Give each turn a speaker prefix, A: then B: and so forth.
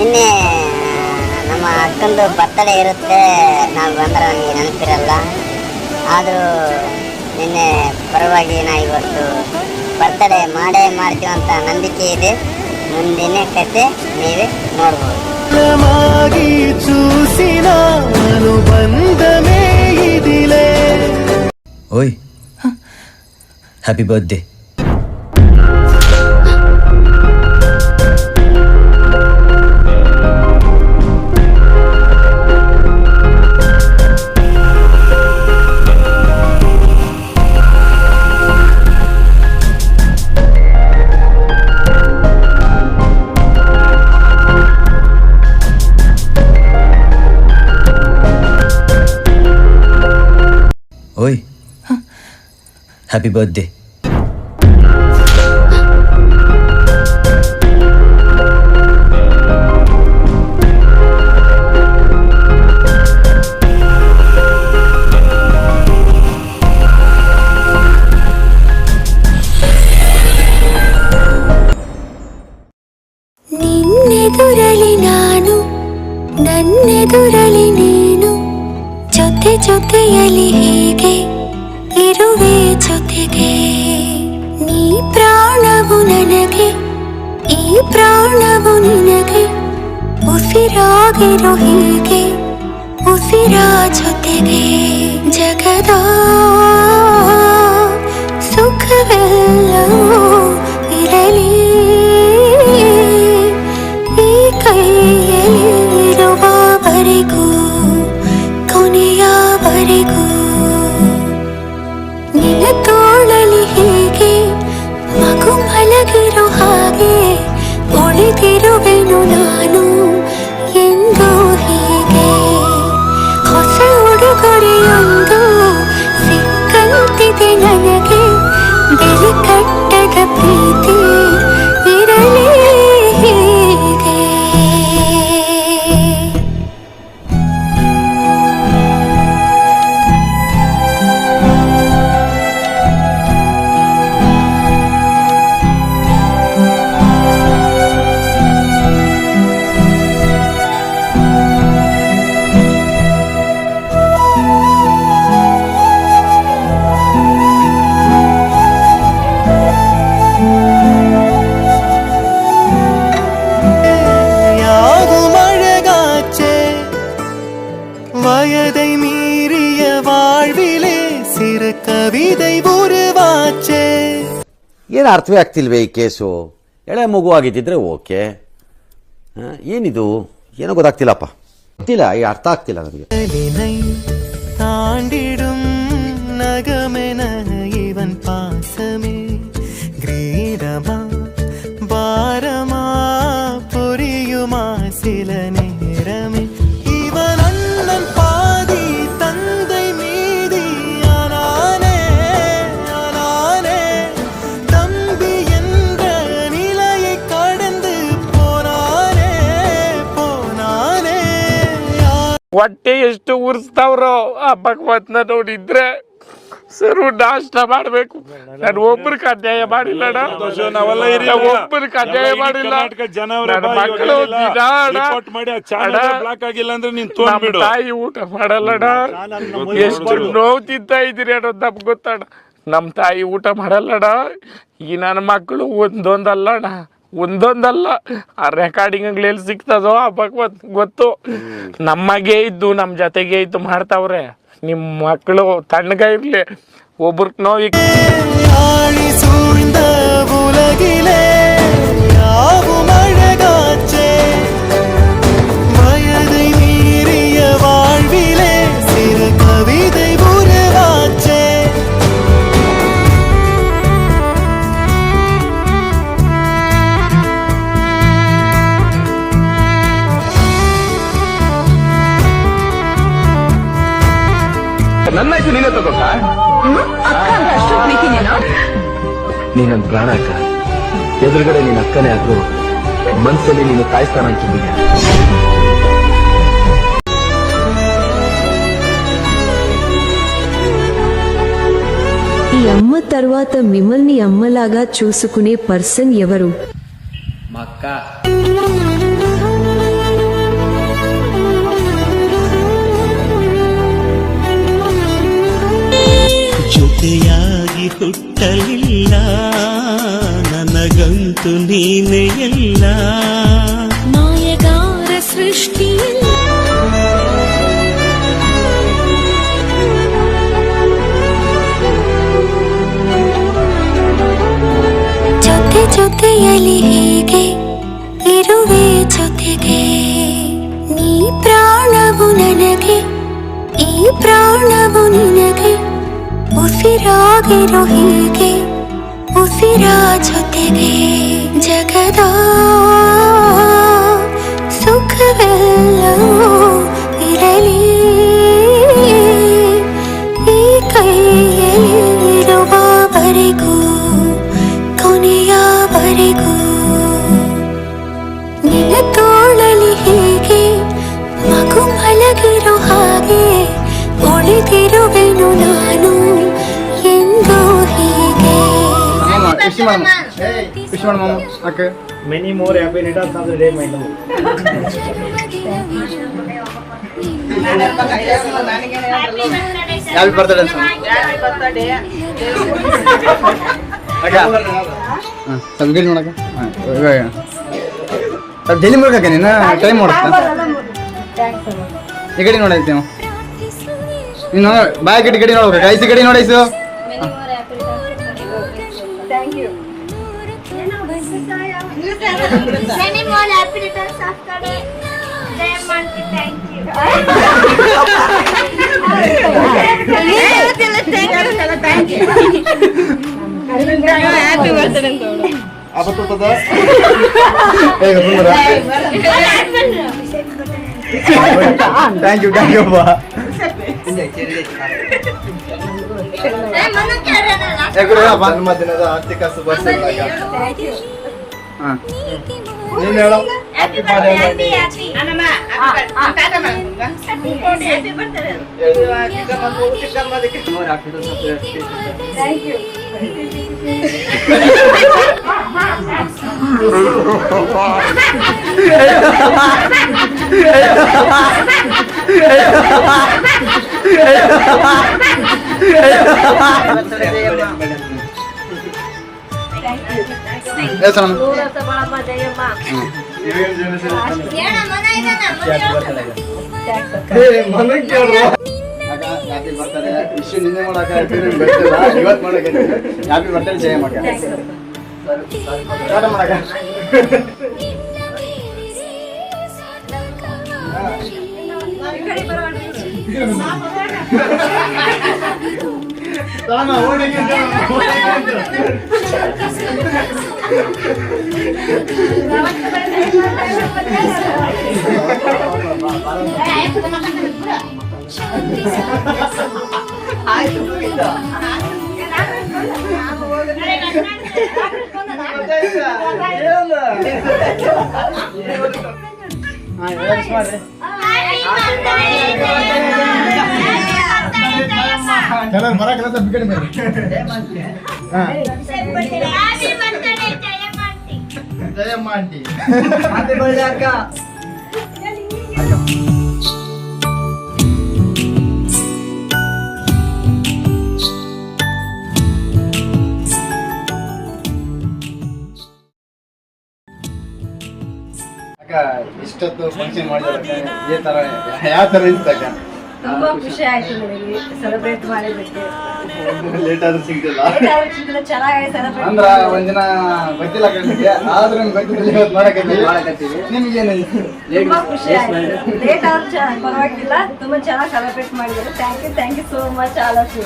A: ನಿನ್ನೆ ನಮ್ಮ ಅಕ್ಕಂದು ಬರ್ತಡೇ ಇರುತ್ತೆ, ನಾವು ಬಂದ್ರೆ ನನಗೆ ನೆನಪಿರಲ್ಲ. ಆದರೂ ನಿನ್ನೆ ಪರವಾಗಿ ನಾ ಇವತ್ತು ಬರ್ತಡೇ ಮಾಡೇ ಮಾಡ್ತೀವಿ ಅಂತ ನಂಬಿಕೆ ಇದೆ. ಮುಂದಿನ ಕತೆ ನೀವೇ ನೋಡ್ಬೋದು.
B: ಓಯ್ ಹ್ಯಾಪಿ ಬರ್ತ್ಡೇ. ಓಯ್ ಹ್ಯಾಪಿ ಬರ್ತ್ಡೇ.
C: ನಿನ್ನೆದುರಲಿ ನಾನು, ನನ್ನೆದುರಲಿ ನೀನು, ಜೊತೆ ಜೊತೆಯಲಿ ಹೀಗೆ ಇರುವೆ ಜೊತೆಗೆ. ನೀ ಪ್ರಾಣವು ನನಗೆ, ಈ ಪ್ರಾಣವು ನಿನಗೆ, ಉಸಿರಾಗಿರೋ ಹೀಗೆ ಉಸಿರ ಜೊತೆಗೆ. ಜಗದ ಸುಖವೆಲ್ಲವೂ ಇರಲಿ ಈ ಕೈಯಲ್ಲಿ ಇರುವವರೆಗೂ, ಕೊನೆಯವರೆಗೂ. ನಿನ್ನ ತೋಳಲಿ ಹೀಗೆ ಮಗು ಮಲಗಿರೋ ಹಾಗೆ ಉಳಿದಿರುವೆನು ನಾನು ಎಂದು ಹೀಗೆ. ಹೊಸ ಉಡುಗೊರೆಯೊಂದು ಸಿಕ್ಕಂತಿದೆ ನನಗೆ, ಬೆಲೆ ಕಟ್ಟದ ಪ್ರೀತಿ ಇರಲಿ ಹೀಗೆ.
D: வயதை மீறிய வாழ்விலே சிறு ಕವಿதை ಉರುವಾಚೆ.
E: ಏನು ಅರ್ಥವೇ ಆಗ್ತಿಲ್ವೇ ಈ ಕೇಸು? ಎಳೆ ಮಗು ಆಗಿದ್ದಿದ್ರೆ ಓಕೆ, ಏನಿದು ಏನೋ ಗೊತ್ತಾಗ್ತಿಲ್ಲಪ್ಪ, ಗೊತ್ತಿಲ್ಲ, ಈ ಅರ್ಥ ಆಗ್ತಿಲ್ಲ ನನಗೆ.
D: தாண்டிடும் நகமென இவன் பாசமே கிரீடமா பாரமா புரியுமா சில நேரமே. இவன் அண்ணன் பாதி தந்தை மீதி ஆனானே ஆனானே, தம்பி என்ற நிலையை கடந்து போனானே போனானே.
F: ಹೊಟ್ಟೆ ಎಷ್ಟು ಉರ್ಸ್ತಾವ್ರೋ ಆ ಭಗವತ್ನ ನೋಡಿದ್ರೆ ಸರು ನಾಷ್ಟ ಮಾಡ್ಬೇಕು. ನಾನು ಒಬ್ಬರಿಗೆ ಅನ್ಯಾಯ ಮಾಡಿಲ್ಲಣ್ಣ, ಒಬ್ಬರಿಗೆ ಅನ್ಯಾಯ ಮಾಡಿಲ್ಲ. ನನ್ನ ಮಕ್ಕಳು ನಮ್ಮ ತಾಯಿ ಊಟ ಮಾಡಲ್ಲಣ್ಣ, ಎಷ್ಟು ನೋವು ತಿಂತಾ ಇದ್ದೀರಿ ಅನ್ನೋದು ನಮ್ಗೆ ಗೊತ್ತಣ್ಣ. ನಮ್ಮ ತಾಯಿ ಊಟ ಮಾಡಲ್ಲಣ್ಣ, ಈ ನನ್ನ ಮಕ್ಕಳು ಒಂದೊಂದಲ್ಲ ಆ ರೆಕಾರ್ಡಿಂಗ್ ಎಲ್ಲಿ ಸಿಗ್ತದೋ ಆ ಭಗವತ್ ಗೊತ್ತು. ನಮಗೆ ಇದ್ದು ನಮ್ಮ ಜೊತೆಗೆ ಇದ್ದು ಮಾಡ್ತಾವ್ರೆ. ನಿಮ್ಮ ಮಕ್ಕಳು ತಣ್ಣಗ ಇರ್ಲಿ, ಒಬ್ರಿಗೆ ನೋವು
D: வயதை மீறிய வாழ்விலே சிறு கவிதை உருவாச்சே.
G: ನನ್ನಾಯ್ತು ನೀನೇ ತಗೋಕ. ನೀ ನನ್ನ ಪ್ರಾಣ ಅಕ್ಕ, ಎದುರುಗಡೆ ನೀನ್ ಅಕ್ಕನೇ ಆದ್ರೂ ಮನಸ್ಸಲ್ಲಿ ನೀನು ಕಾಯಿಸ್ತಾನ ಅಂತಿದ್ದೀಯ.
H: ఈ అమ్మ తర్వాత మిమ్మల్ని అమ్మలాగా చూసుకునే పర్సన్ ఎవరు?
B: మా అక్క.
D: ಜೊತೆಯಾಗಿ ಹುಟ್ಟಲಿಲ್ಲ ನನಗಂತೂ ನೀನೇ ಎಲ್ಲ
C: ಮಾಯಗಾರ ಸೃಷ್ಟಿಯಲ್ಲಿ ಜೊತೆ ಜೊತೆಯಲ್ಲಿ ಹೀಗೆ ಇರುವೆ ಜೊತೆಗೆ ನೀ ಪ್ರಾಣವು ನನಗೆ ಈ ಪ್ರಾಣವು ನಿನಗೆ ಉಸಿರಾಗಿರೋ ಹೀಗೆ ಉಸಿರ ಜೊತೆಗೆ ಜಗದ ಸುಖವೆಲ್ಲವೂ ಇರಲಿ ಈ ಕೈಯಲ್ಲಿರುವವರೆಗೂ ಕೊನೆಯವರೆಗೂ ನಿನ್ನ ತೋಳಲಿ ಹೀಗೆ ಮಗು ಮಲಗಿರೋ ಹಾಗೆ ಉಳಿದಿರುವೆನು ನಾನು ಎಂದು ಹೀಗೆ
I: Many more happy returns of the day, my love. Happy birthday, son. Happy birthday. Okay. Subscribe ನೋಡಕ. ಸ್ವಲ್ಪ ಜಲ್ದಿ ಮಾಡ್ಕಕ್ಕೆ ನೀನು ಟೈಮ್ ಮಾಡುತ್ತಾ ಈ ಕಡೆ ನೋಡೈತಿ ನೀನು ಬಾಯ್ ಕಡೆ ನೋಡ್ಬೇಕು ಐಸಿ ಕಡೆ ನೋಡೈಸು
C: Many more happy returns of the day. Jayamanthy, thank you. Thank you. Happy birthday.
I: ಆಪತ್ತದ ಹೇಗೆ ಸುಂದರ ಥ್ಯಾಂಕ್ ಯು ಬಾ ಜನ್ಮ ದಿನದ ಆರ್ಥಿಕ ಶುಭಾಶಯಗಳಾಗ ಹಾಂ ನೀನು ಹೇಳೋ happy birthday thank you happy birthday ಇಶ್ಯೂ ನಿನ್ನೆ ಮಾಡಕ ಇವತ್ತು ಮಾಡಕ ಹ್ಯಾಪಿ ಬರ್ತ್ಡೇ ಜಯ ಮಗ ಸ್ಟಾರ್ಟ್ ಮಾಡಕ ಇಷ್ಟೊತ್ತು ಫಂಕ್ಷನ್ ಮಾಡಿದ್ರೆ ಈ ತರ ಯಾವ ತರ ಇರ್ತಕ್ಕ
J: ತುಂಬಾ ಖುಷಿ ಆಯ್ತು ನನಗೆ ಸೆಲೆಬ್ರೇಟ್ ಮಾಡಿದ್ದಕ್ಕೆ
I: ಲೇಟ್ ಆದ್ರೂ ಸಿಗ್ತಿಲ್ಲ
J: ಚೆನ್ನಾಗಿ ಸೆಲೆಬ್ರೇಟ್
I: ಅಂದ್ರ ಒಂದಿನ ಗೊತ್ತಿಲ್ಲ ಕಣ್ಣಿಗೆ ಆದ್ರೂ ಗೊತ್ತಿಲ್ಲ ಇವತ್ತು ಮಾಡಕತ್ತೀವಿ ನಿಮ್ಗೇನು
J: ತುಂಬಾ ಖುಷಿ ಆಯ್ತು ಲೇಟ್ ಆದ್ರೂ ಪರವಾಗಿಲ್ಲ ತುಂಬಾ ಚೆನ್ನಾಗಿ ಸೆಲೆಬ್ರೇಟ್ ಮಾಡಿದ್ದಾರೆ thank you so much all of you